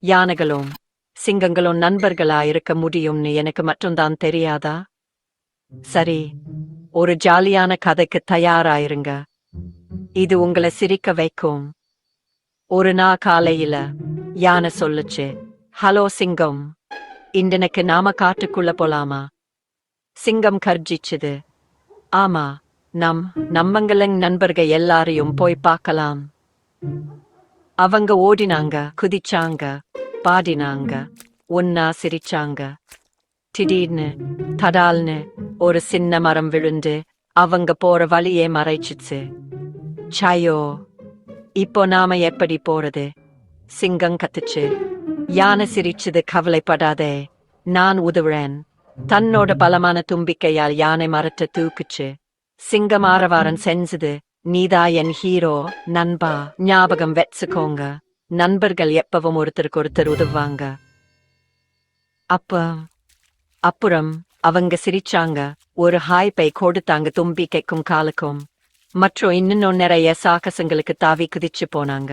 யானைகளும் சிங்கங்களும் நண்பர்களா இருக்க முடியும்னு எனக்கு மட்டும்தான் தெரியாதா? சரி, ஒரு ஜாலியான கதைக்கு தயாராயிருங்க. இது உங்களை சிரிக்க வைக்கும். ஒரு நாள் காலையில யானை சொல்லுச்சு, ஹலோ சிங்கம், இன்றைக்கு நாம காட்டுக்குள்ள போலாமா? சிங்கம் கர்ஜிச்சுது, ஆமா, நம்மங்களின் நண்பர்கள் எல்லாரையும் போய் பார்க்கலாம். அவங்க ஓடினாங்க, குதிச்சாங்க, பாடினாங்க, ஒன்னா சிரிச்சாங்க. திடீர்னு தடால்னு ஒரு சின்ன மரம் விழுந்து அவங்க போற வழியே மறைச்சிச்சு. சாயோ, இப்போ நாம எப்படி போறது? சிங்கம் கத்துச்சு. யானை சிரிச்சது, கவலைப்படாதே, நான் உதவுறேன். தன்னோட பலமான தும்பிக்கையால் யானை மரத்தை தூக்குச்சு. சிங்கம் ஆரவாரம் செஞ்சது, நீதா என் ஹீரோ நண்பா, ஞாபகம் வச்சுக்கோங்க, நண்பர்கள் எப்பவும் ஒருத்தருக்கு ஒருத்தர் உதவுவாங்க. அப்புறம் அவங்க சிரிச்சாங்க, ஒரு ஹாய்ப்பை கொடுத்தாங்க தும்பிக்கைக்கும் காலுக்கும். மற்றும் இன்னும் நிறைய சாகசங்களுக்கு தாவி குதிச்சு போனாங்க.